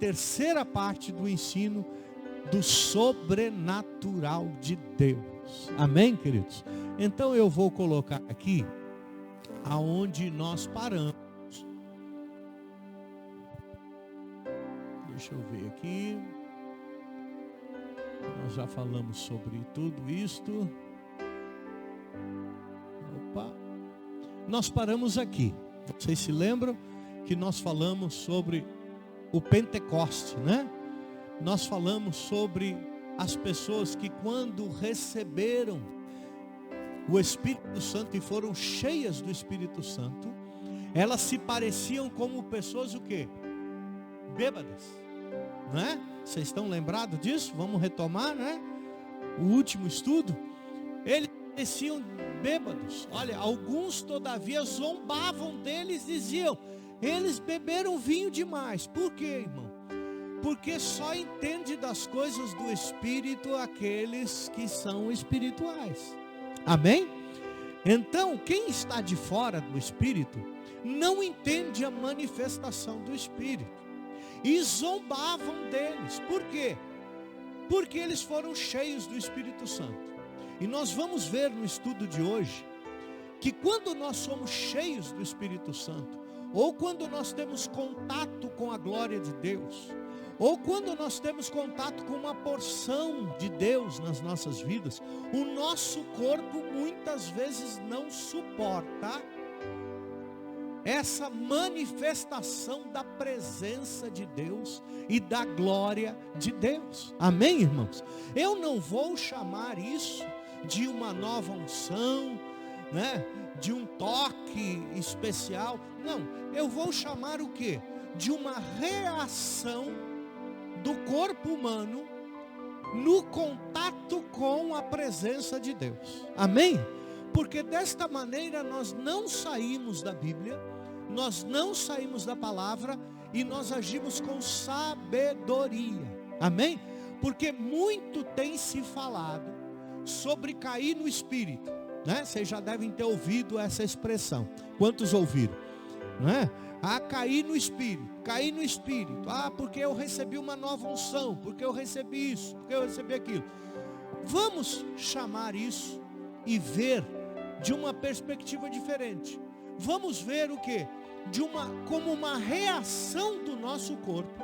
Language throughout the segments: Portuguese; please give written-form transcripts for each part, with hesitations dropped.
terceira parte do ensino do sobrenatural de Deus. Amém, queridos? Então eu vou colocar aqui aonde nós paramos. Deixa eu ver aqui. Nós já falamos sobre tudo isto. Opa. Nós paramos aqui. Vocês se lembram que nós falamos sobre o Pentecoste, né? Nós falamos sobre as pessoas que quando receberam o Espírito Santo e foram cheias do Espírito Santo, elas se pareciam como pessoas o quê? Bêbadas, não é? Vocês estão lembrados disso? Vamos retomar, né? O último estudo. Eles pareciam bêbados. Olha, alguns todavia zombavam deles, diziam: eles beberam vinho demais. Por quê, irmão? Porque só entende das coisas do Espírito aqueles que são espirituais. Amém? Então, quem está de fora do Espírito não entende a manifestação do Espírito. E zombavam deles. Por quê? Porque eles foram cheios do Espírito Santo. E nós vamos ver no estudo de hoje que quando nós somos cheios do Espírito Santo, ou quando nós temos contato com a glória de Deus, ou quando nós temos contato com uma porção de Deus nas nossas vidas, o nosso corpo muitas vezes não suporta essa manifestação da presença de Deus e da glória de Deus. Amém, irmãos? Eu não vou chamar isso de uma nova unção, né? De um toque especial. Não, eu vou chamar o quê? De uma reação do corpo humano no contato com a presença de Deus. Amém? Porque desta maneira nós não saímos da Bíblia, nós não saímos da palavra e nós agimos com sabedoria. Amém? Porque muito tem se falado sobre cair no Espírito, né? Vocês já devem ter ouvido essa expressão. Quantos ouviram? Né? Cair no Espírito, cair no Espírito. Porque eu recebi uma nova unção, porque eu recebi isso, porque eu recebi aquilo. Vamos chamar isso e ver de uma perspectiva diferente. Vamos ver o que? Como uma reação do nosso corpo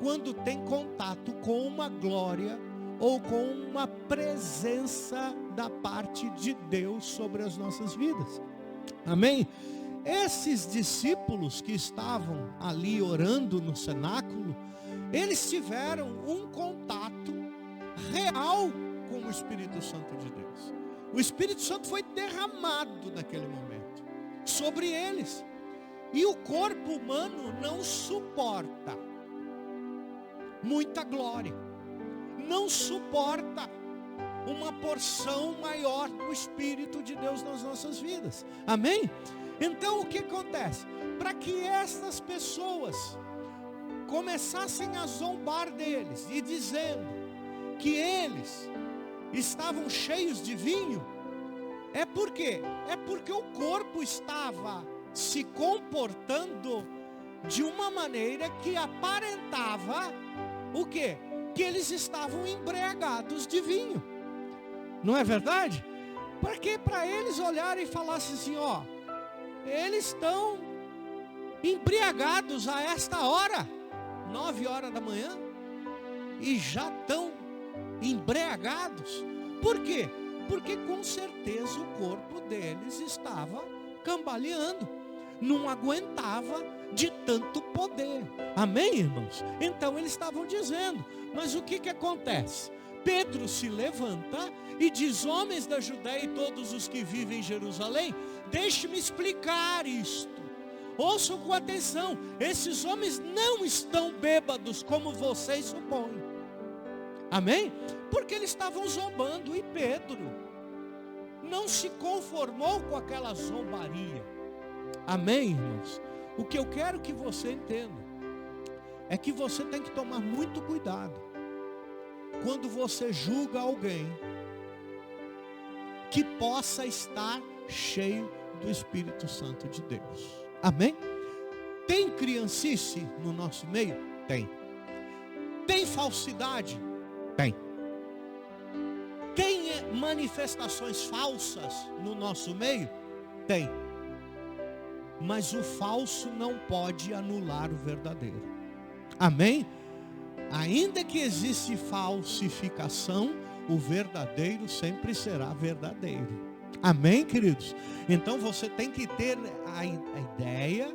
quando tem contato com uma glória ou com uma presença da parte de Deus sobre as nossas vidas. Amém? Esses discípulos que estavam ali orando no cenáculo, eles tiveram um contato real com o Espírito Santo de Deus. O Espírito Santo foi derramado naquele momento sobre eles. E o corpo humano não suporta muita glória, não suporta uma porção maior do Espírito de Deus nas nossas vidas. Amém? Então o que acontece? Para que essas pessoas começassem a zombar deles e dizendo que eles estavam cheios de vinho, é porque o corpo estava se comportando de uma maneira que aparentava o quê? Que eles estavam embriagados de vinho. Não é verdade? Para eles olharem e falassem assim, eles estão embriagados a esta hora, 9 horas da manhã, e já estão embriagados. Por quê? Porque com certeza o corpo deles estava cambaleando, não aguentava de tanto poder. Amém, irmãos? Então eles estavam dizendo, mas o que acontece? Pedro se levanta e diz: homens da Judéia e todos os que vivem em Jerusalém, deixe-me explicar isto. Ouçam com atenção, esses homens não estão bêbados como vocês supõem. Amém? Porque eles estavam zombando e Pedro não se conformou com aquela zombaria. Amém, irmãos? O que eu quero que você entenda é que você tem que tomar muito cuidado quando você julga alguém que possa estar cheio do Espírito Santo de Deus. Amém? Tem criancice no nosso meio? Tem. falsidade? Tem. Tem manifestações falsas no nosso meio? Tem. Mas o falso não pode anular o verdadeiro. Amém? Ainda que existe falsificação, o verdadeiro sempre será verdadeiro. Amém, queridos? Então você tem que ter a ideia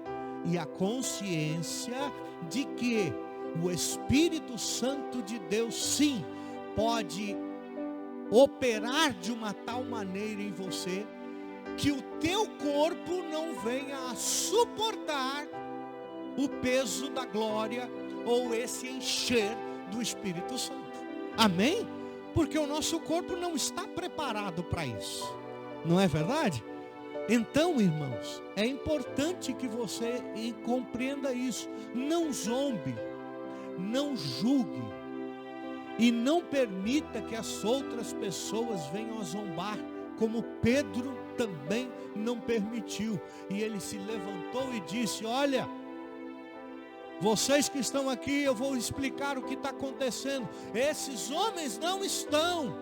e a consciência de que o Espírito Santo de Deus, sim, pode operar de uma tal maneira em você que o teu corpo não venha a suportar o peso da glória ou esse encher do Espírito Santo. Amém? Porque o nosso corpo não está preparado para isso. Não é verdade? Então, irmãos, é importante que você compreenda isso. Não zombe, não julgue e não permita que as outras pessoas venham a zombar, como Pedro também não permitiu. E ele se levantou e disse: olha, vocês que estão aqui, eu vou explicar o que está acontecendo. Esses homens não estão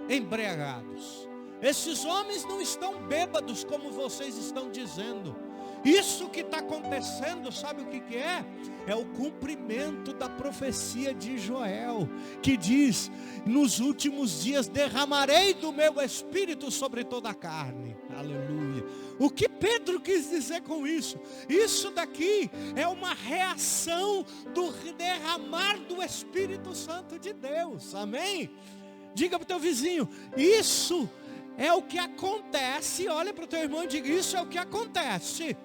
embriagados. Esses homens não estão bêbados como vocês estão dizendo. Isso que está acontecendo, sabe o que é? É o cumprimento da profecia de Joel, que diz: nos últimos dias derramarei do meu espírito sobre toda a carne. Aleluia. O que Pedro quis dizer com isso? Isso daqui é uma reação do derramar do Espírito Santo de Deus. Amém? Diga para o teu vizinho: isso é o que acontece. Olha para o teu irmão e diga: isso é o que acontece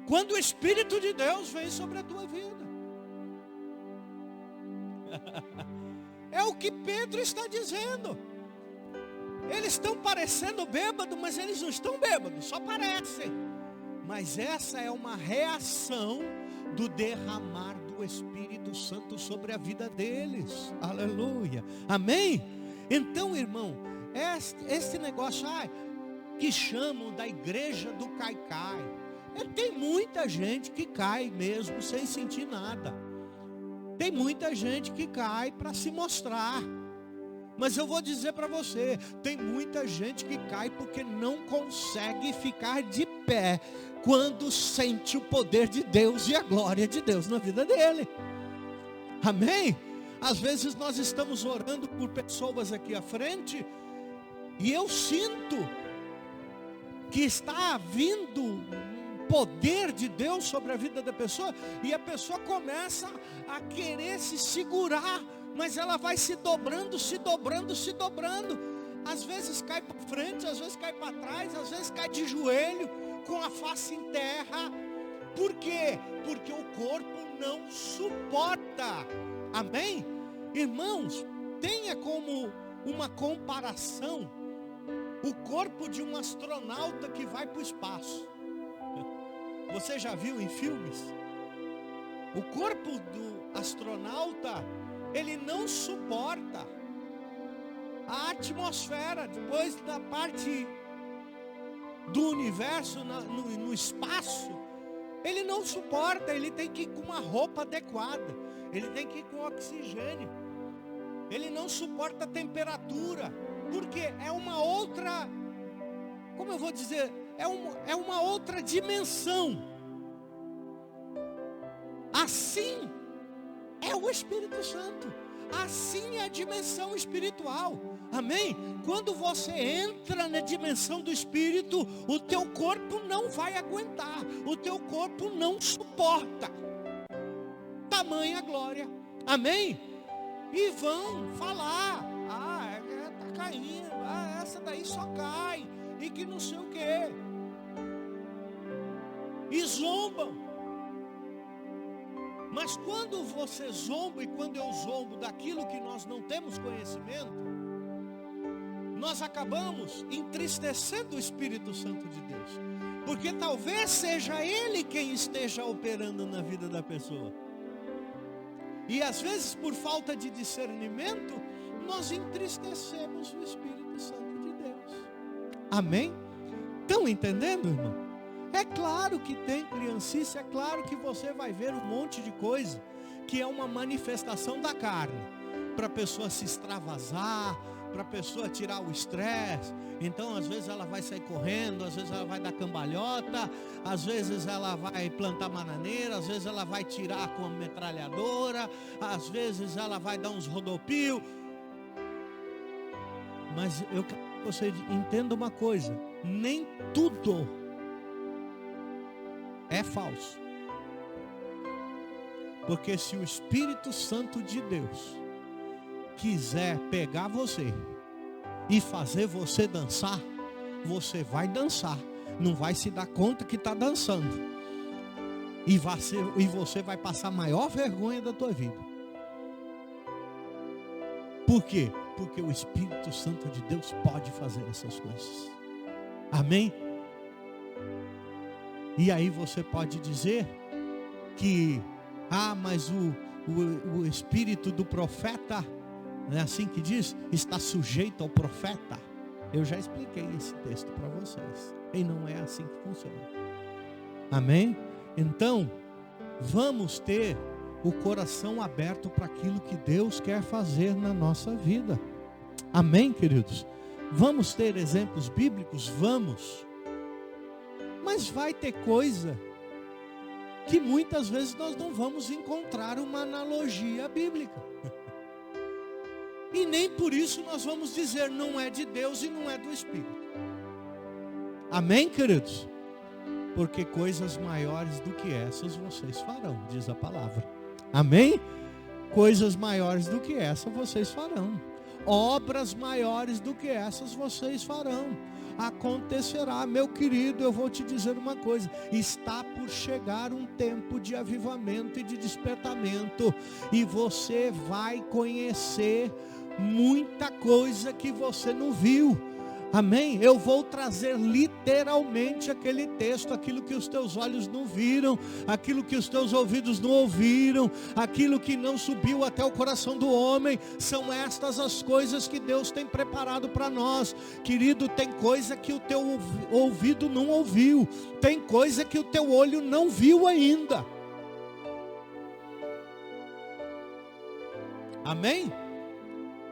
quando o Espírito de Deus vem sobre a tua vida. É o que Pedro está dizendo. Eles estão parecendo bêbados, mas eles não estão bêbados, só parecem. Mas essa é uma reação do derramar do Espírito Santo sobre a vida deles. Aleluia. Amém? Então, irmão, esse negócio que chamam da igreja do cai-cai, tem muita gente que cai mesmo sem sentir nada. Tem muita gente que cai para se mostrar. Mas eu vou dizer para você, tem muita gente que cai porque não consegue ficar de pé quando sente o poder de Deus e a glória de Deus na vida dele. Amém? Às vezes nós estamos orando por pessoas aqui à frente e eu sinto que está vindo um poder de Deus sobre a vida da pessoa, e a pessoa começa a querer se segurar, mas ela vai se dobrando, se dobrando, se dobrando. Às vezes cai para frente, às vezes cai para trás, às vezes cai de joelho, com a face em terra. Por quê? Porque o corpo não suporta. Amém? Irmãos, tenha como uma comparação o corpo de um astronauta que vai para o espaço. Você já viu em filmes? O corpo do astronauta, ele não suporta a atmosfera. Depois da parte do universo, no espaço, ele não suporta. Ele tem que ir com uma roupa adequada, ele tem que ir com oxigênio, ele não suporta a temperatura, porque é uma outra, como eu vou dizer, é uma outra dimensão. Assim é o Espírito Santo, assim é a dimensão espiritual. Amém? Quando você entra na dimensão do Espírito, o teu corpo não vai aguentar, o teu corpo não suporta tamanha glória. Amém? E vão falar: está caindo, essa daí só cai, e que não sei o que, e zombam. Mas quando você zomba, e quando eu zombo daquilo que nós não temos conhecimento, nós acabamos entristecendo o Espírito Santo de Deus, porque talvez seja Ele quem esteja operando na vida da pessoa, e às vezes por falta de discernimento, nós entristecemos o Espírito Santo de Deus. Amém? Estão entendendo, irmão? É claro que tem criancice, é claro que você vai ver um monte de coisa que é uma manifestação da carne, para a pessoa se extravasar, para a pessoa tirar o estresse. Então às vezes ela vai sair correndo, às vezes ela vai dar cambalhota, às vezes ela vai plantar bananeira, às vezes ela vai tirar com a metralhadora, às vezes ela vai dar uns rodopios. Mas eu quero que você entenda uma coisa: nem tudo é falso. Porque se o Espírito Santo de Deus quiser pegar você e fazer você dançar, você vai dançar. Não vai se dar conta que está dançando. E você vai passar a maior vergonha da tua vida. Por quê? Porque o Espírito Santo de Deus pode fazer essas coisas. Amém? E aí você pode dizer que, mas o espírito do profeta, não é assim que diz? Está sujeito ao profeta. Eu já expliquei esse texto para vocês. E não é assim que funciona. Amém? Então, vamos ter o coração aberto para aquilo que Deus quer fazer na nossa vida. Amém, queridos? Vamos ter exemplos bíblicos? Vamos. Mas vai ter coisa que muitas vezes nós não vamos encontrar uma analogia bíblica. E nem por isso nós vamos dizer não é de Deus e não é do Espírito. Amém, queridos? Porque coisas maiores do que essas vocês farão, diz a palavra. Amém? Coisas maiores do que essa vocês farão. Obras maiores do que essas vocês farão. Acontecerá, meu querido, eu vou te dizer uma coisa: está por chegar um tempo de avivamento e de despertamento, e você vai conhecer muita coisa que você não viu. Amém? Eu vou trazer literalmente aquele texto, aquilo que os teus olhos não viram, aquilo que os teus ouvidos não ouviram, aquilo que não subiu até o coração do homem. São estas as coisas que Deus tem preparado para nós. Querido, tem coisa que o teu ouvido não ouviu, tem coisa que o teu olho não viu ainda. Amém?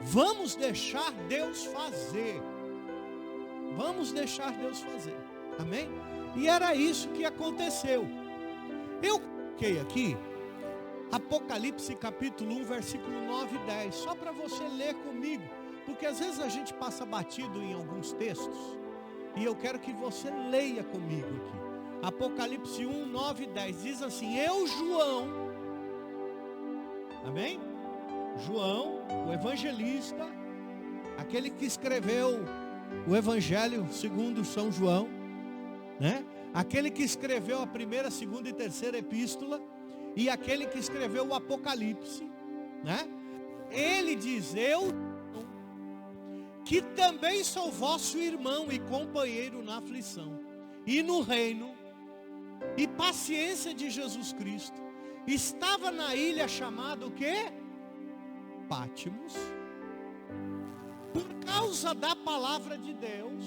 Vamos deixar Deus fazer. Vamos deixar Deus fazer. Amém? E era isso que aconteceu. Eu coloquei aqui Apocalipse capítulo 1, versículo 9 e 10. Só para você ler comigo. Porque às vezes a gente passa batido em alguns textos. E eu quero que você leia comigo aqui. Apocalipse 1, 9 e 10. Diz assim: eu, João. Amém? João, o evangelista, aquele que escreveu o Evangelho segundo São João, né? Aquele que escreveu a primeira, segunda e terceira epístola, e aquele que escreveu o Apocalipse, né? Ele diz: eu, que também sou vosso irmão e companheiro na aflição e no reino e paciência de Jesus Cristo, estava na ilha chamada o quê? Pátimos, por causa da palavra de Deus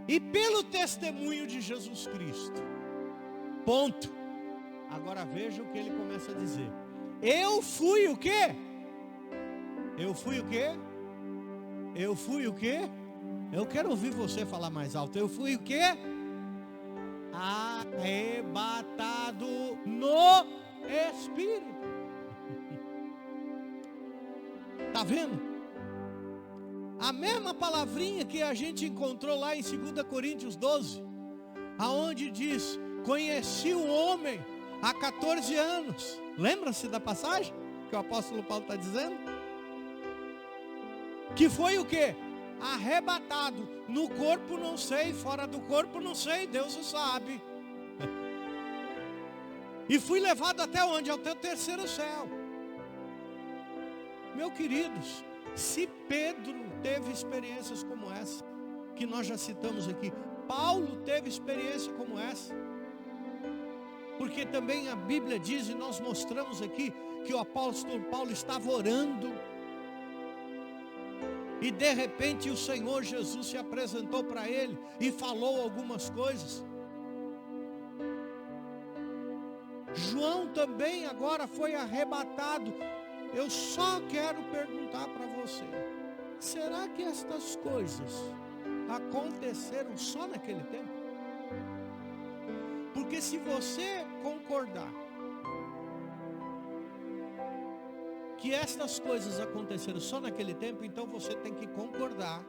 e pelo testemunho de Jesus Cristo. Ponto. Agora veja o que ele começa a dizer. Eu fui o quê? Eu fui o quê? Eu fui o quê? Eu quero ouvir você falar mais alto. Eu fui o quê? Arrebatado no Espírito. Está vendo? A mesma palavrinha que a gente encontrou lá em 2 Coríntios 12, aonde diz: conheci um homem há 14 anos. Lembra-se da passagem que o apóstolo Paulo está dizendo? Que foi o quê? Arrebatado. No corpo não sei, fora do corpo não sei, Deus o sabe. E fui levado até onde? Até o terceiro céu. Meus queridos, se Pedro teve experiências como essa, que nós já citamos aqui, Paulo teve experiência como essa, porque também a Bíblia diz, e nós mostramos aqui, que o apóstolo Paulo estava orando, e de repente o Senhor Jesus se apresentou para ele, e falou algumas coisas. João também agora foi arrebatado. Eu só quero perguntar para você: será que estas coisas aconteceram só naquele tempo? Porque se você concordar que estas coisas aconteceram só naquele tempo, então você tem que concordar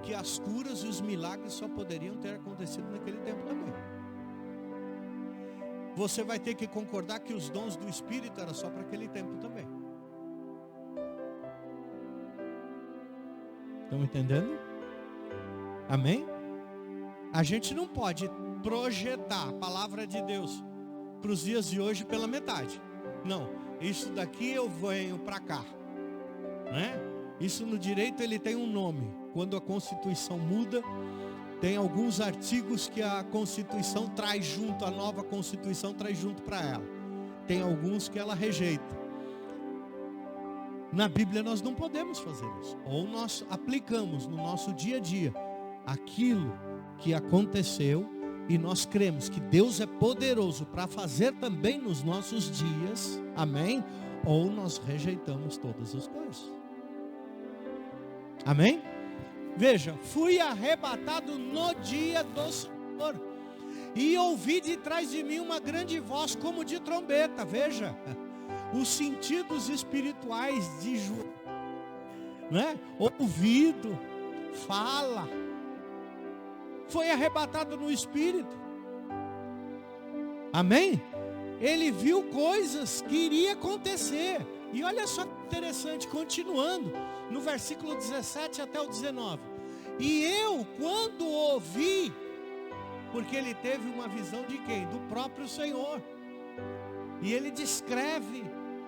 que as curas e os milagres só poderiam ter acontecido naquele tempo também. Você vai ter que concordar que os dons do Espírito eram só para aquele tempo também. Estão entendendo? Amém? A gente não pode projetar a palavra de Deus para os dias de hoje pela metade. Não, isso daqui eu venho para cá, né? Isso no direito ele tem um nome. Quando a Constituição muda, tem alguns artigos que a Constituição traz junto, a nova Constituição traz junto para ela. Tem alguns que ela rejeita. Na Bíblia nós não podemos fazer isso. Ou nós aplicamos no nosso dia a dia aquilo que aconteceu e nós cremos que Deus é poderoso para fazer também nos nossos dias. Amém? Ou nós rejeitamos todas as coisas. Amém? Veja, fui arrebatado no dia do Senhor, e ouvi de trás de mim uma grande voz como de trombeta. Veja, os sentidos espirituais de João, né? Ouvido, fala, foi arrebatado no Espírito. Amém? Ele viu coisas que iriam acontecer. E olha só que interessante, continuando no versículo 17 até o 19. E eu, quando ouvi, porque ele teve uma visão de quem? Do próprio Senhor. E ele descreve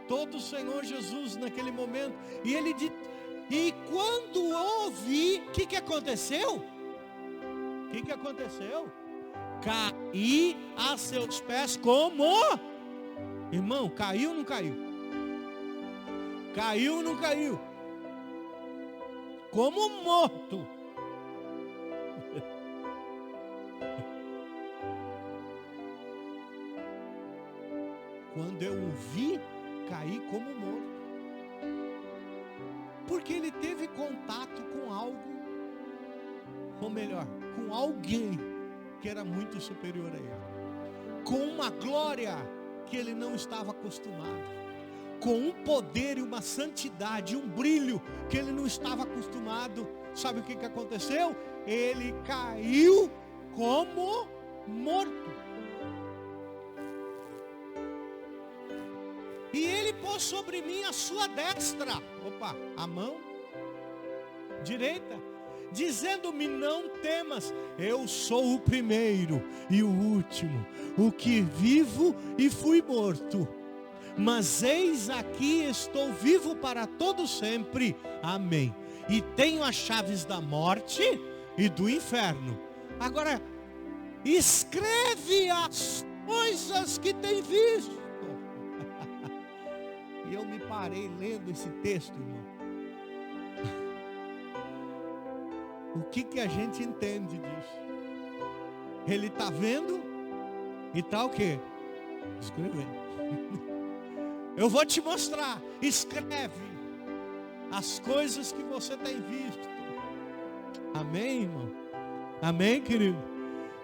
todo o Senhor Jesus naquele momento. E ele diz, e quando ouvi, o que aconteceu? O que aconteceu? Caí a seus pés como? Irmão, caiu ou não caiu? Caiu ou não caiu? Como morto. Quando eu o vi, caí como morto. Porque ele teve contato com algo, ou melhor, com alguém que era muito superior a ele, com uma glória que ele não estava acostumado, com um poder e uma santidade, um brilho que ele não estava acostumado. Sabe o que aconteceu? Ele caiu como morto. E ele pôs sobre mim a sua destra, a mão direita, dizendo-me: não temas, eu sou o primeiro e o último, o que vivo e fui morto. Mas eis aqui estou vivo para todo sempre. Amém. E tenho as chaves da morte e do inferno. Agora, escreve as coisas que tem visto. E eu me parei lendo esse texto, irmão. O que a gente entende disso? Ele está vendo e está o quê? Escrevendo. Eu vou te mostrar. Escreve as coisas que você tem visto. Amém, irmão? Amém, querido?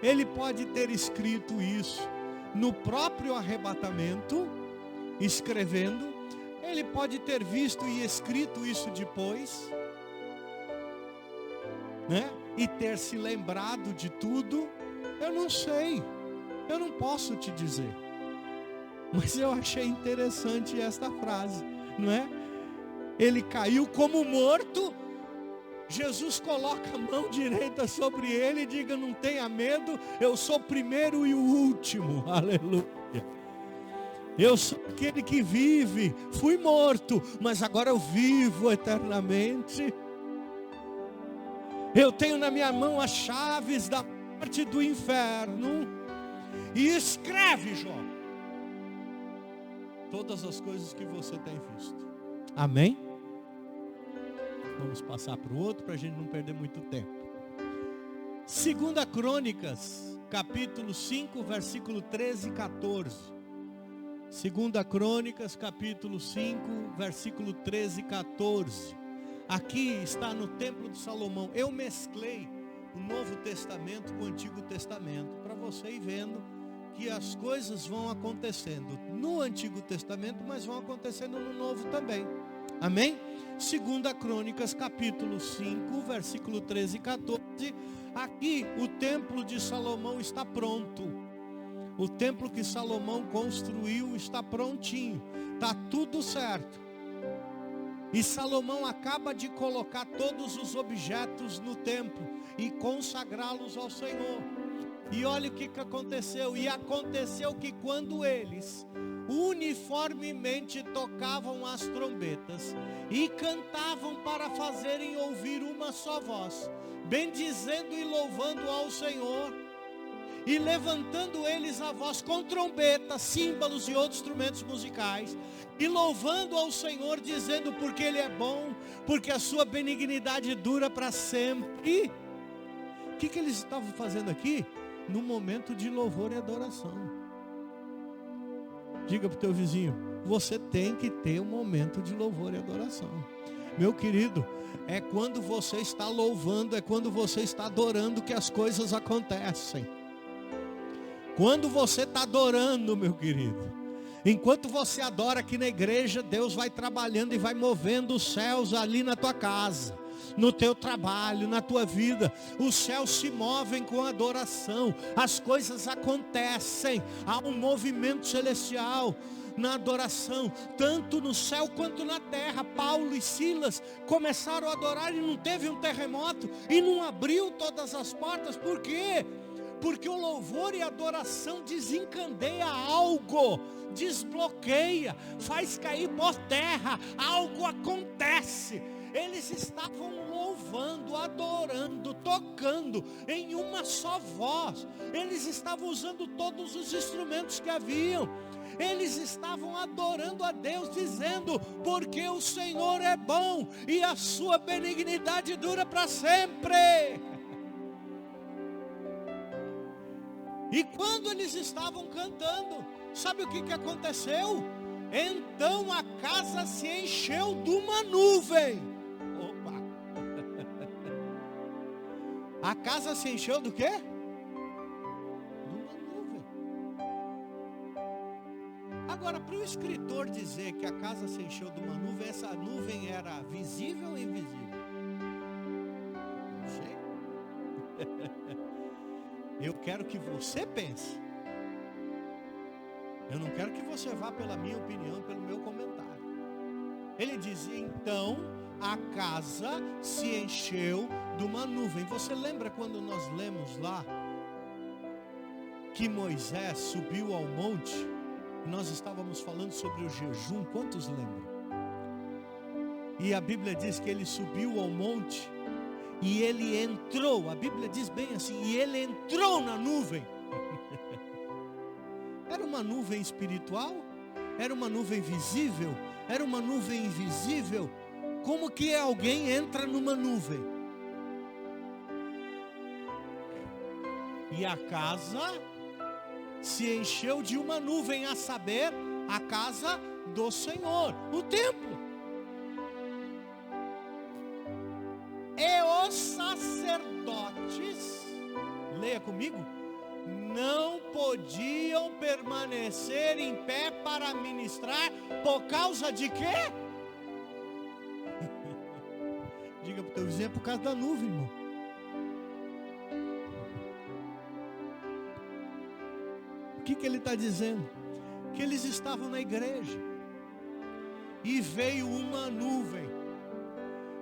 Ele pode ter escrito isso no próprio arrebatamento, escrevendo. Ele pode ter visto e escrito isso depois, né? E ter se lembrado de tudo. Eu não sei. Eu não posso te dizer. Mas eu achei interessante esta frase, não é? Ele caiu como morto. Jesus coloca a mão direita sobre ele e diga: não tenha medo, eu sou o primeiro e o último. Aleluia. Eu sou aquele que vive. Fui morto, mas agora eu vivo eternamente. Eu tenho na minha mão as chaves da morte e do inferno. E escreve, Jó, todas as coisas que você tem visto. Amém? Vamos passar para o outro para a gente não perder muito tempo. 2 Crônicas, capítulo 5, versículo 13 e 14. Segunda Crônicas, capítulo 5, versículo 13 e 14. Aqui está no Templo de Salomão. Eu mesclei o Novo Testamento com o Antigo Testamento, para você ir vendo que as coisas vão acontecendo no Antigo Testamento, mas vão acontecendo no Novo também. Amém? Segunda Crônicas, capítulo 5, versículo 13 e 14. Aqui o Templo de Salomão está pronto. O templo que Salomão construiu está prontinho. Está tudo certo. E Salomão acaba de colocar todos os objetos no templo e consagrá-los ao Senhor. E olha o que aconteceu. E aconteceu que quando eles uniformemente tocavam as trombetas e cantavam para fazerem ouvir uma só voz, bendizendo e louvando ao Senhor, e levantando eles a voz com trombetas, símbolos e outros instrumentos musicais, e louvando ao Senhor, dizendo porque Ele é bom, porque a sua benignidade dura para sempre. O que eles estavam fazendo aqui? No momento de louvor e adoração. Diga para o teu vizinho, você tem que ter um momento de louvor e adoração. Meu querido, é quando você está louvando, é quando você está adorando que as coisas acontecem. Quando você está adorando, meu querido, enquanto você adora aqui na igreja, Deus vai trabalhando e vai movendo os céus ali na tua casa, no teu trabalho, na tua vida. Os céus se movem com adoração, as coisas acontecem, há um movimento celestial na adoração, tanto no céu quanto na terra. Paulo e Silas começaram a adorar e não teve um terremoto, e não abriu todas as portas. Por quê? Porque o louvor e a adoração desencandeia algo, desbloqueia, faz cair por terra, algo acontece. Eles estavam louvando, adorando, tocando em uma só voz. Eles estavam usando todos os instrumentos que haviam. Eles estavam adorando a Deus, dizendo, porque o Senhor é bom e a sua benignidade dura para sempre. E quando eles estavam cantando, sabe o que aconteceu? Então a casa se encheu de uma nuvem. Opa! A casa se encheu do quê? De uma nuvem. Agora, para o escritor dizer que a casa se encheu de uma nuvem, essa nuvem era visível ou invisível? Não sei. Eu quero que você pense. Eu não quero que você vá pela minha opinião, pelo meu comentário. Ele dizia, então a casa se encheu de uma nuvem. Você lembra quando nós lemos lá que Moisés subiu ao monte? Nós estávamos falando sobre o jejum. Quantos lembram? E a Bíblia diz que ele subiu ao monte e ele entrou, a Bíblia diz bem assim, e ele entrou na nuvem. Era uma nuvem espiritual? Era uma nuvem visível? Era uma nuvem invisível? Como que alguém entra numa nuvem? E a casa se encheu de uma nuvem, a saber, a casa do Senhor, o templo. E os sacerdotes, leia comigo, não podiam permanecer em pé para ministrar, por causa de quê? Diga para o teu vizinho, é por causa da nuvem, irmão. O que ele está dizendo? Que eles estavam na igreja, e veio uma nuvem,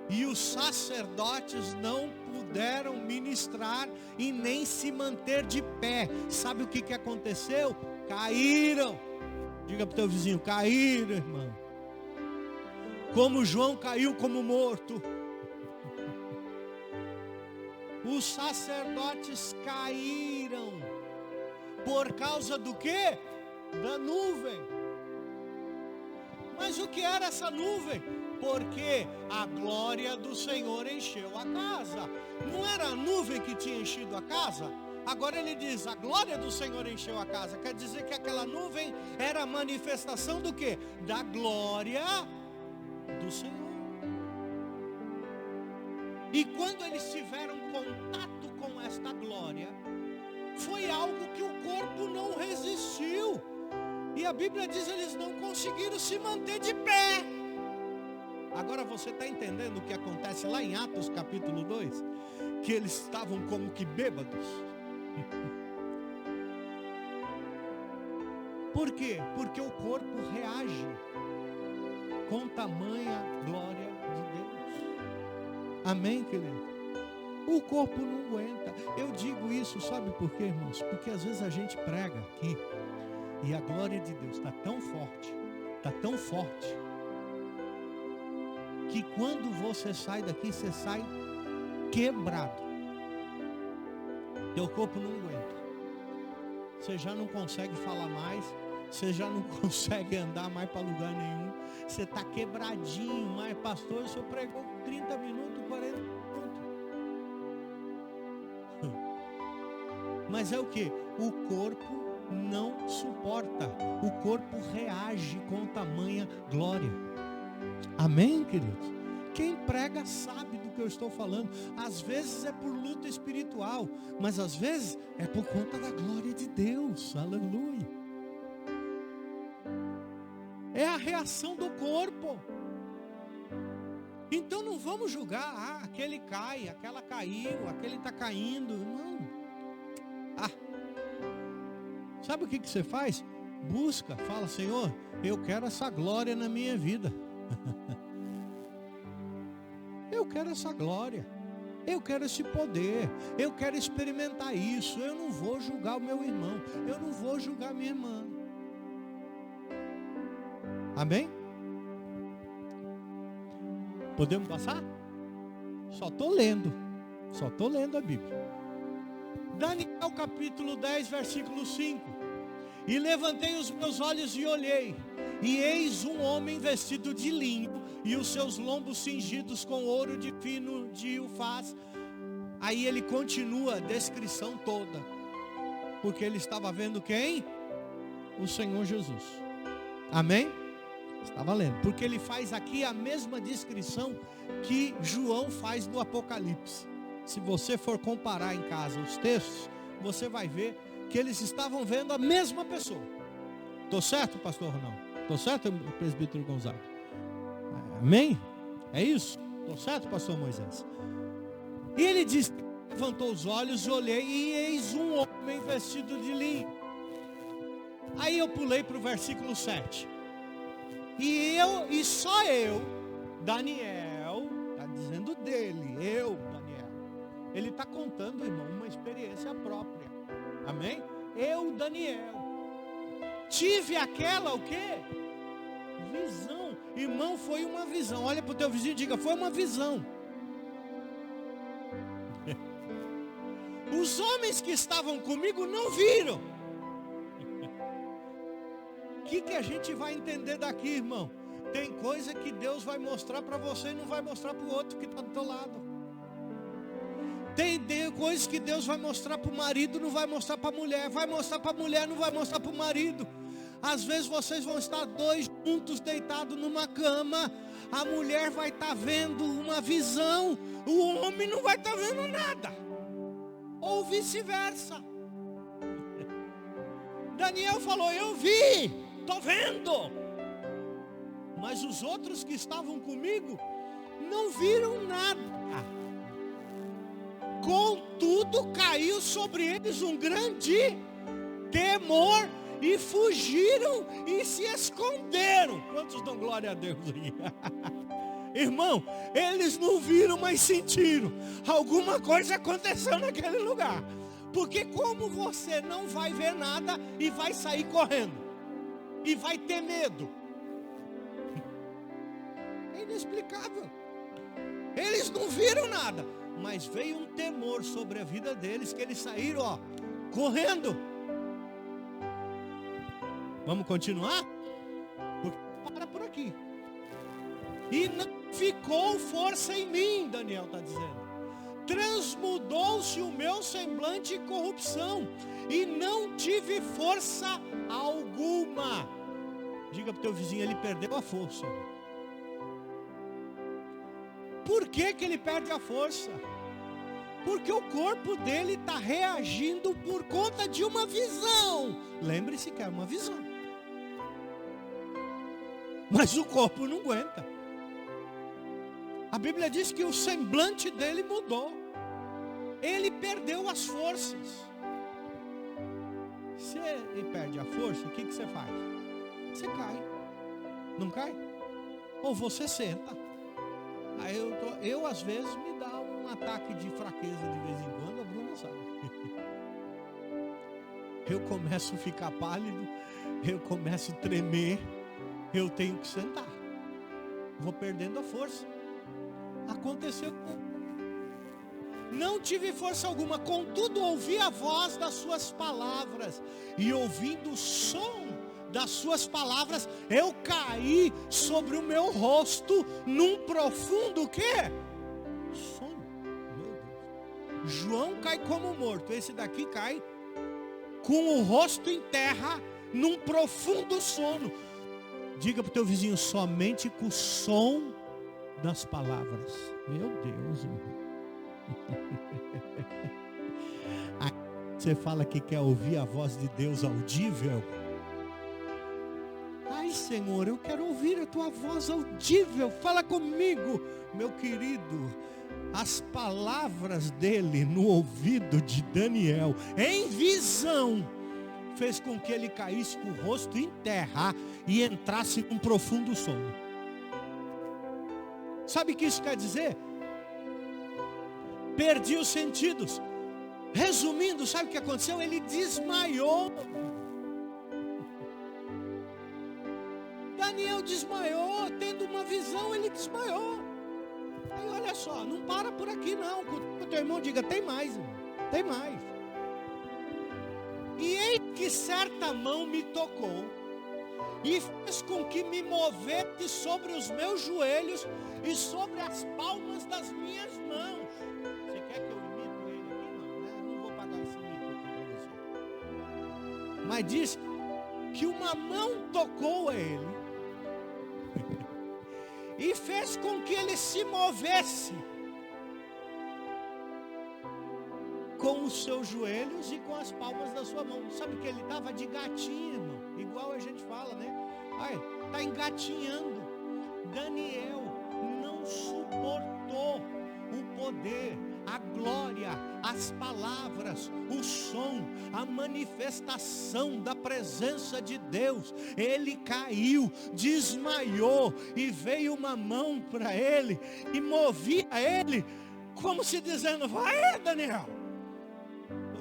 e os sacerdotes não puderam ministrar e nem se manter de pé. Sabe o que aconteceu? Caíram. Diga para o teu vizinho, caíram, irmão. Como João caiu como morto. Os sacerdotes caíram. Por causa do quê? Da nuvem. Mas o que era essa nuvem? Porque a glória do Senhor encheu a casa. Não era a nuvem que tinha enchido a casa? Agora ele diz, a glória do Senhor encheu a casa. Quer dizer que aquela nuvem era a manifestação do quê? Da glória do Senhor. E quando eles tiveram contato com esta glória, foi algo que o corpo não resistiu. E a Bíblia diz, eles não conseguiram se manter de pé. Agora você está entendendo o que acontece lá em Atos capítulo 2? Que eles estavam como que bêbados. Por quê? Porque o corpo reage com tamanha glória de Deus. Amém, querido? O corpo não aguenta. Eu digo isso, sabe por quê, irmãos? Porque às vezes a gente prega aqui e a glória de Deus está tão forte, que quando você sai daqui, você sai quebrado. Teu corpo não aguenta. Você já não consegue falar mais. Você já não consegue andar mais para lugar nenhum. Você está quebradinho. Mas pastor, o senhor pregou 30 minutos, 40 minutos. Mas é o que? O corpo não suporta. O corpo reage com tamanha glória. Amém, queridos? Quem prega sabe do que eu estou falando. Às vezes é por luta espiritual, mas às vezes é por conta da glória de Deus. Aleluia. É a reação do corpo. Então não vamos julgar, aquele cai, aquela caiu, aquele está caindo. Não. Sabe o que você faz? Busca, fala, Senhor, eu quero essa glória na minha vida. Eu quero essa glória. Eu quero esse poder. Eu quero experimentar isso. Eu não vou julgar o meu irmão. Eu não vou julgar minha irmã. Amém? Podemos passar? Só estou lendo a Bíblia. Daniel capítulo 10, versículo 5. E levantei os meus olhos e olhei, e eis um homem vestido de linho, e os seus lombos cingidos com ouro de fino de Ufaz. Aí ele continua a descrição toda, porque ele estava vendo quem? O Senhor Jesus. Amém? Estava lendo, porque ele faz aqui a mesma descrição que João faz no Apocalipse. Se você for comparar em casa os textos, você vai ver que eles estavam vendo a mesma pessoa. Estou certo, pastor Ronaldo? Estou certo, presbítero Gonzaga? Amém? É isso? Estou certo, pastor Moisés? E ele diz, levantou os olhos, olhei, e eis um homem vestido de linho. Aí eu pulei para o versículo 7. E só eu, Daniel, está dizendo dele, eu, Daniel. Ele está contando, irmão, uma experiência própria. Amém? Eu, Daniel, tive aquela, o quê? Visão. Irmão, foi uma visão. Olha para o teu vizinho e diga, foi uma visão. Os homens que estavam comigo não viram. O que a gente vai entender daqui, irmão? Tem coisa que Deus vai mostrar para você e não vai mostrar para o outro que está do teu lado. Tem coisas que Deus vai mostrar para o marido, não vai mostrar para a mulher. Vai mostrar para a mulher, não vai mostrar para o marido. Às vezes vocês vão estar dois juntos deitados numa cama. A mulher vai estar vendo uma visão, o homem não vai estar vendo nada. Ou vice-versa. Daniel falou, eu vi, estou vendo. Mas os outros que estavam comigo não viram nada. Contudo, caiu sobre eles um grande temor e fugiram e se esconderam. Quantos dão glória a Deus aí? Irmão, eles não viram, mas sentiram. Alguma coisa aconteceu naquele lugar. Porque como você não vai ver nada e vai sair correndo? E vai ter medo? É inexplicável. Eles não viram nada. Mas veio um temor sobre a vida deles, que eles saíram, correndo. Vamos continuar? Para por aqui. E não ficou força em mim, Daniel está dizendo. transmudou-se o meu semblante em corrupção, e não tive força alguma. Diga para o teu vizinho, ele perdeu a força. Por que ele perde a força? Porque o corpo dele está reagindo por conta de uma visão. Lembre-se que é uma visão. Mas o corpo não aguenta. A Bíblia diz que o semblante dele mudou. Ele perdeu as forças. Se ele perde a força, o que você faz? Você cai. Não cai? Ou você senta. Aí eu às vezes me dá um ataque de fraqueza de vez em quando, a Bruna sabe. Eu começo a ficar pálido, eu começo a tremer, eu tenho que sentar. Vou perdendo a força. Aconteceu com... Não tive força alguma, contudo ouvi a voz das suas palavras, e ouvindo o som das suas palavras, eu caí sobre o meu rosto num profundo quê? Sono. Meu Deus. João cai como morto, esse daqui cai com o rosto em terra num profundo sono. Diga para o teu vizinho, somente com o som das palavras. Meu Deus, irmão. Aí você fala que quer ouvir a voz de Deus audível. Ai, Senhor, eu quero ouvir a tua voz audível. Fala comigo, meu querido. As palavras dele no ouvido de Daniel, em visão, fez com que ele caísse com o rosto em terra e entrasse num profundo sono. Sabe o que isso quer dizer? Perdi os sentidos. Resumindo, sabe o que aconteceu? Ele desmaiou. Daniel desmaiou, tendo uma visão, ele desmaiou. Aí olha só, não para por aqui não. O teu irmão diga, tem mais, irmão, tem mais. E eis que certa mão me tocou, e fez com que me movesse sobre os meus joelhos e sobre as palmas das minhas mãos. Você quer que eu imite ele aqui? Não, né? Não vou pagar esse mito aqui para você. Mas diz que uma mão tocou a ele e fez com que ele se movesse com os seus joelhos e com as palmas da sua mão. Sabe que ele estava de gatinho, irmão? Igual a gente fala, né? Ai, está engatinhando. Daniel não suportou o poder, a glória, as palavras, o som, a manifestação da presença de Deus. Ele caiu, desmaiou, e veio uma mão para ele e movia ele, como se dizendo, vai, Daniel.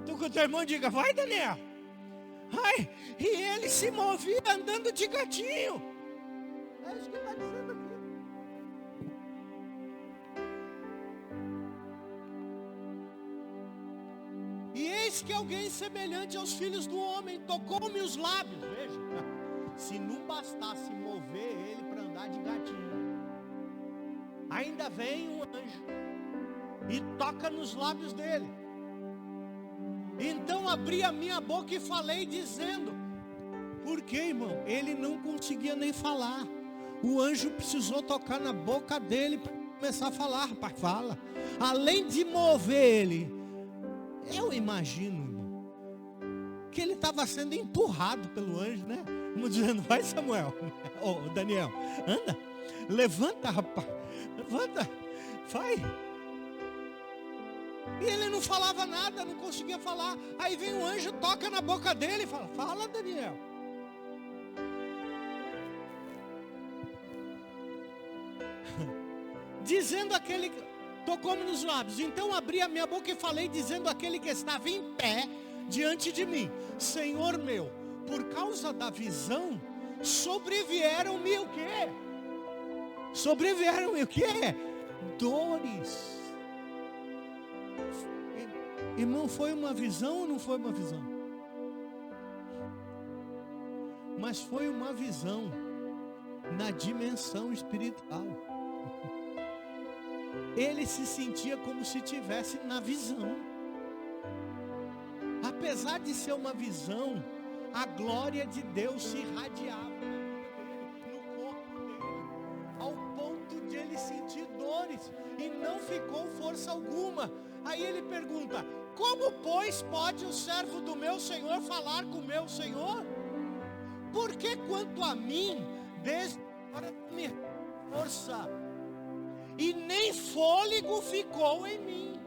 Tu com o teu irmão diga, vai, Daniel. Ai, e ele se movia andando de gatinho. É isso que está dizendo aqui. E eis que alguém semelhante aos filhos do homem tocou-me os lábios. Veja, se não bastasse mover ele para andar de gatinho, ainda vem um anjo e toca nos lábios dele. Então abri a minha boca e falei dizendo, por quê, irmão? Ele não conseguia nem falar. O anjo precisou tocar na boca dele para começar a falar. Rapaz, fala. Além de mover ele, eu imagino, irmão, que ele estava sendo empurrado pelo anjo, né? Como dizendo, vai, Samuel, ô Daniel, anda, levanta, rapaz, levanta, vai. E ele não falava nada, não conseguia falar. Aí vem um anjo, toca na boca dele e fala, fala, Daniel. Dizendo aquele, tocou-me nos lábios. Então abri a minha boca e falei, dizendo aquele que estava em pé diante de mim, Senhor meu, por causa da visão, sobrevieram-me o quê? Sobrevieram-me o quê? Dores. Irmão, foi uma visão ou não foi uma visão? Mas foi uma visão na dimensão espiritual. ele se sentia como se estivesse na visão. Apesar de ser uma visão, a glória de Deus se irradiava no corpo dele, ao ponto de ele sentir dores, e não ficou força alguma. Aí ele pergunta: como, pois, pode o servo do meu Senhor falar com o meu Senhor? Porque quanto a mim, desde agora me força, e nem fôlego ficou em mim.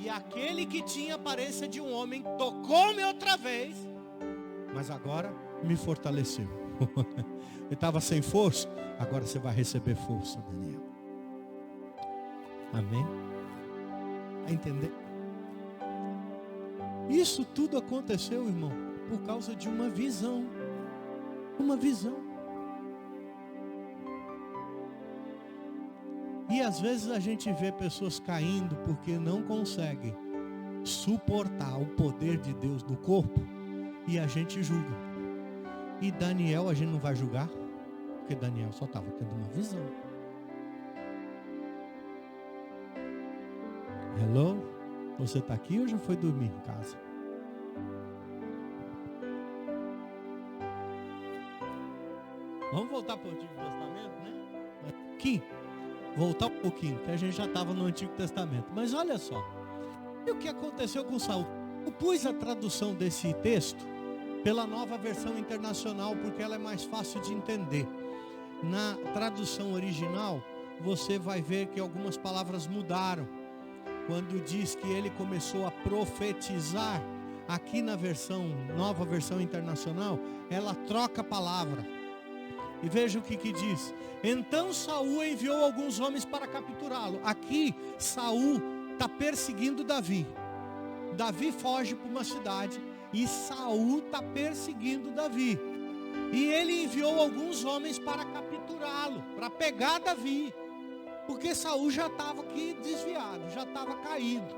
E aquele que tinha aparência de um homem tocou-me outra vez, mas agora me fortaleceu. Eu estava sem força, agora você vai receber força, Daniel. Amém? Vai entender? Isso tudo aconteceu, irmão, por causa de uma visão. Uma visão. E às vezes a gente vê pessoas caindo porque não conseguem suportar o poder de Deus no corpo, e a gente julga. E Daniel a gente não vai julgar, porque Daniel só estava tendo uma visão. Hello? Você está aqui ou já foi dormir em casa? Vamos voltar para o Antigo Testamento, né? Aqui. Voltar um pouquinho, que a gente já estava no Antigo Testamento. Mas olha só, e o que aconteceu com Saul? Eu pus a tradução desse texto pela Nova Versão Internacional, porque ela é mais fácil de entender. Na tradução original, você vai ver que algumas palavras mudaram. Quando diz que ele começou a profetizar, aqui na Nova Versão Internacional, ela troca a palavra. E veja o que diz. Então Saul enviou alguns homens para capturá-lo. Aqui Saul está perseguindo Davi. Davi foge para uma cidade e Saul está perseguindo Davi. E ele enviou alguns homens para capturá-lo, para pegar Davi. Porque Saul já estava aqui desviado, já estava caído,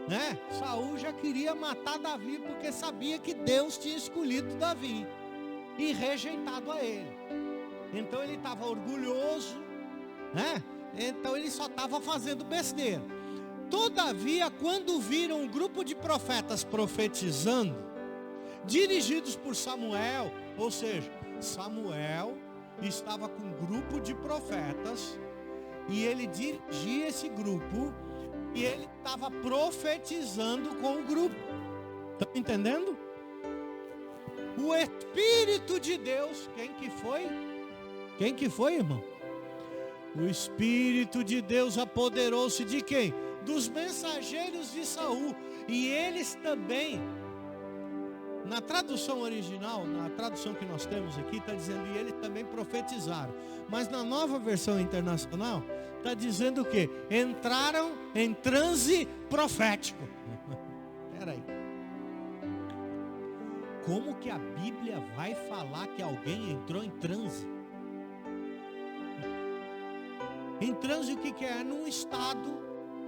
né? Saul já queria matar Davi, porque sabia que Deus tinha escolhido Davi e rejeitado a ele. Então ele estava orgulhoso, né? Então ele só estava fazendo besteira. Todavia, quando viram um grupo de profetas profetizando, dirigidos por Samuel, ou seja, Samuel estava com um grupo de profetas, e ele dirigia esse grupo, e ele estava profetizando com o grupo. Estão entendendo? O Espírito de Deus, quem que foi? Quem que foi, irmão? O Espírito de Deus apoderou-se de quem? Dos mensageiros de Saul. E eles também, na tradução original, na tradução que nós temos aqui, está dizendo, e eles também profetizaram. Mas na Nova Versão Internacional, está dizendo o quê? Entraram em transe profético. Espera aí. Como que a Bíblia vai falar que alguém entrou em transe? Em transe o que é? Num estado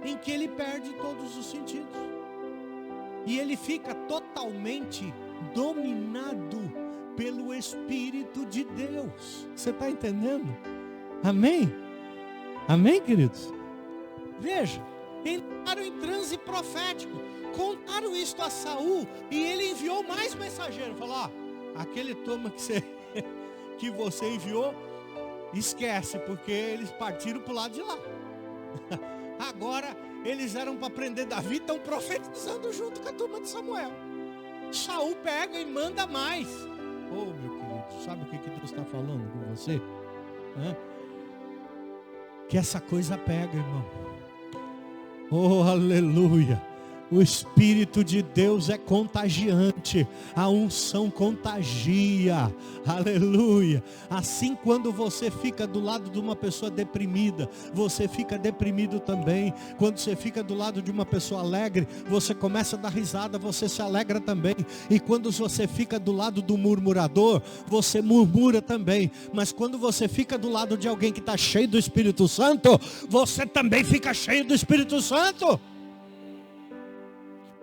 em que ele perde todos os sentidos. E ele fica totalmente dominado pelo Espírito de Deus. Você está entendendo? Amém? Amém, queridos? Veja, entraram em transe profético. Contaram isto a Saul e ele enviou mais mensageiros. Falou, ó, aquele toma que você enviou, esquece, porque eles partiram para o lado de lá. Agora eles eram para prender Davi, estão profetizando junto com a turma de Samuel. Saul pega e manda mais. Oh, meu querido, sabe o que Deus está falando com você? Que essa coisa pega, irmão. Oh, aleluia. O Espírito de Deus é contagiante, a unção contagia, aleluia. Assim, quando você fica do lado de uma pessoa deprimida, você fica deprimido também. Quando você fica do lado de uma pessoa alegre, você começa a dar risada, você se alegra também. E quando você fica do lado do murmurador, você murmura também. Mas quando você fica do lado de alguém que está cheio do Espírito Santo, você também fica cheio do Espírito Santo.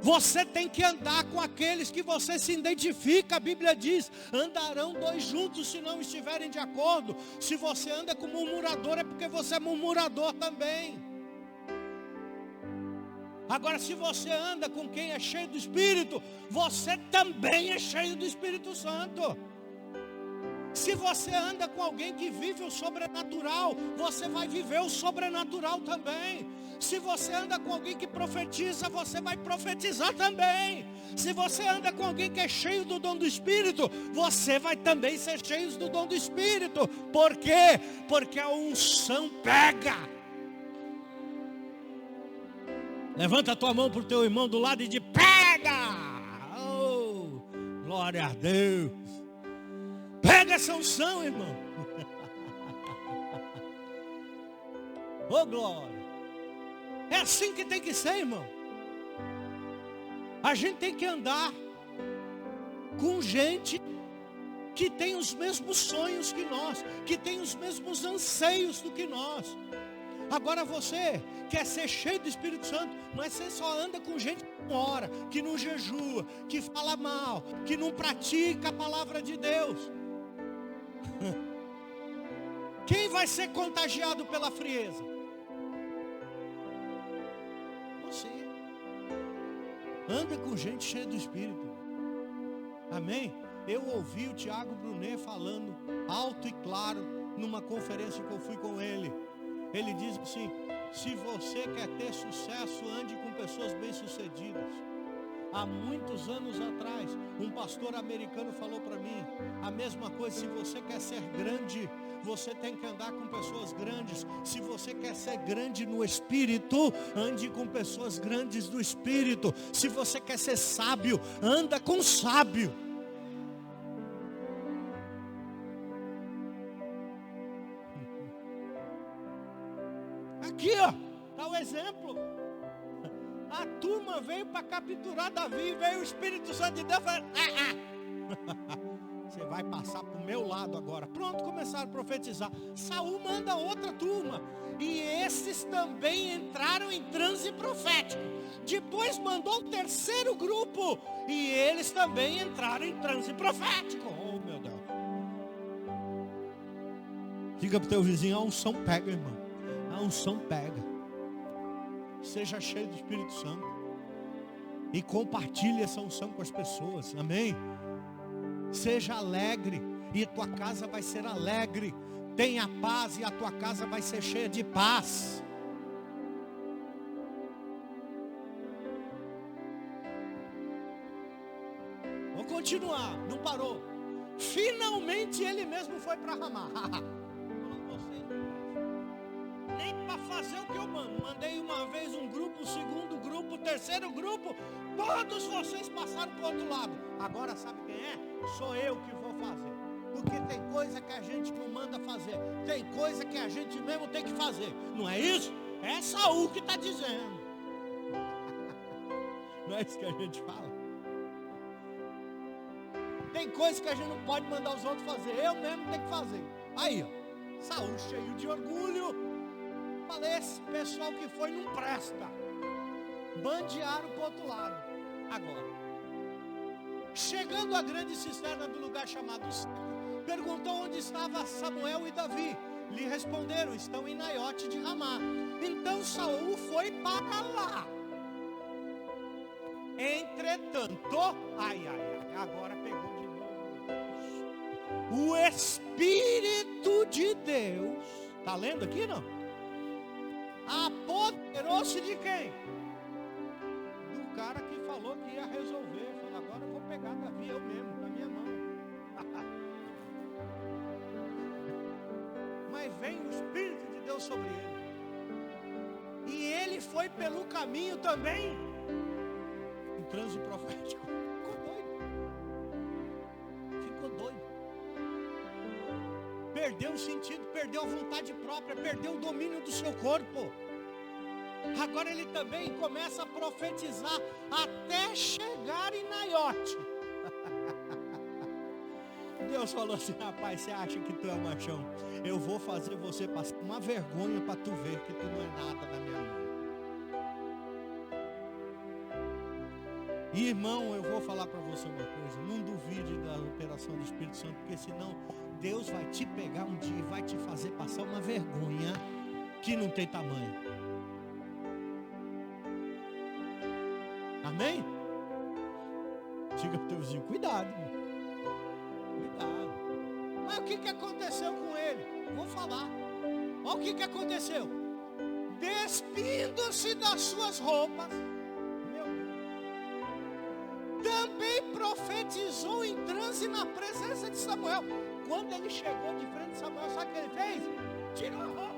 Você tem que andar com aqueles que você se identifica. A Bíblia diz: andarão dois juntos se não estiverem de acordo. Se você anda com murmurador, é porque você é murmurador também. Agora, se você anda com quem é cheio do Espírito, você também é cheio do Espírito Santo. Se você anda com alguém que vive o sobrenatural, você vai viver o sobrenatural também. Se você anda com alguém que profetiza, você vai profetizar também. Se você anda com alguém que é cheio do dom do Espírito, você vai também ser cheio do dom do Espírito. Por quê? Porque a unção pega. Levanta a tua mão para o teu irmão do lado e diz: pega! Oh, glória a Deus! Pega essa unção, irmão. Oh, glória. É assim que tem que ser, irmão. A gente tem que andar com gente que tem os mesmos sonhos que nós, que tem os mesmos anseios do que nós. Agora você quer ser cheio do Espírito Santo, mas você só anda com gente que não ora, que não jejua, que fala mal, que não pratica a palavra de Deus. Quem vai ser contagiado pela frieza? Você. Anda com gente cheia do Espírito. Amém? Eu ouvi o Tiago Brunet falando alto e claro numa conferência que eu fui com ele. Ele diz assim: se você quer ter sucesso, ande com pessoas bem-sucedidas. Há muitos anos atrás, um pastor americano falou para mim a mesma coisa: se você quer ser grande, você tem que andar com pessoas grandes. Se você quer ser grande no Espírito, ande com pessoas grandes do Espírito. Se você quer ser sábio, anda com sábio. Aqui, ó, está o exemplo. A turma veio para capturar Davi, veio o Espírito Santo de Deus e falou: você vai passar para o meu lado agora. Pronto, começaram a profetizar. Saul manda outra turma, e esses também entraram em transe profético. Depois mandou o terceiro grupo, e eles também entraram em transe profético. Oh, meu Deus. Diga para o teu vizinho: a unção pega, irmão. A unção pega. Seja cheio do Espírito Santo e compartilhe essa unção com as pessoas. Amém? Seja alegre e tua casa vai ser alegre. Tenha paz e a tua casa vai ser cheia de paz. Vou continuar, não parou. Finalmente ele mesmo foi para Ramá. Nem para fazer o que eu mando. Mandei uma vez um grupo, o segundo grupo, o terceiro grupo. Todos vocês passaram para o outro lado. Agora sabe quem é? Sou eu que vou fazer. Porque tem coisa que a gente não manda fazer. Tem coisa que a gente mesmo tem que fazer. Não é isso? É Saul que está dizendo. Não é isso que a gente fala? Tem coisa que a gente não pode mandar os outros fazer. Eu mesmo tenho que fazer. Aí, ó, Saul cheio de orgulho. Falei: esse pessoal que foi não presta. Bandearam para o outro lado. Agora, chegando à grande cisterna do lugar chamado Seco, perguntou onde estava Samuel e Davi. Lhe responderam: estão em Naiote de Ramá. Então Saul foi para lá. Entretanto, agora pegou de novo. O Espírito de Deus, está lendo aqui, não? Apoderou-se de quem? Do cara que falou que ia resolver. Falou: agora eu vou pegar Davi eu mesmo, na minha mão. Mas vem o Espírito de Deus sobre ele. E ele foi pelo caminho também. Um transe profético. Ficou doido. Ficou doido. Perdeu o sentido, perdeu a vontade própria, perdeu o domínio do seu corpo. Agora ele também começa a profetizar até chegar em Naiote. Deus falou assim: rapaz, você acha que tu é machão? Eu vou fazer você passar uma vergonha para tu ver que tu não é nada na minha mão. E irmão, eu vou falar para você uma coisa, não duvide da operação do Espírito Santo, porque senão Deus vai te pegar um dia e vai te fazer passar uma vergonha que não tem tamanho. Amém? Diga para o teu vizinho, cuidado. Cuidado. Mas o que aconteceu com ele? Vou falar. Olha o que aconteceu. Despindo-se das suas roupas, também profetizou em transe na presença de Samuel. Quando ele chegou de frente de Samuel, sabe o que ele fez? Tirou a roupa.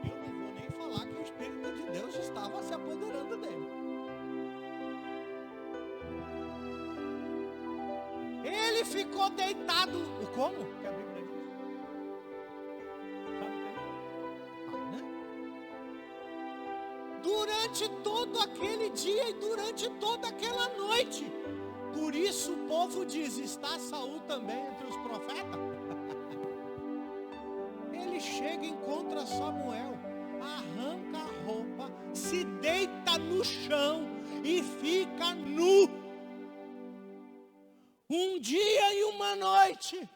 Eu não vou nem falar que o Espírito de Deus estava se apoderando dele. Ele ficou deitado. Como? Que a Bíblia diz? Durante todo aquele dia e durante toda aquela noite. Por isso o povo diz, está Saul também entre os profetas? Ele chega e encontra Samuel, arranca a roupa, se deita no chão e fica nu. Um dia e uma noite.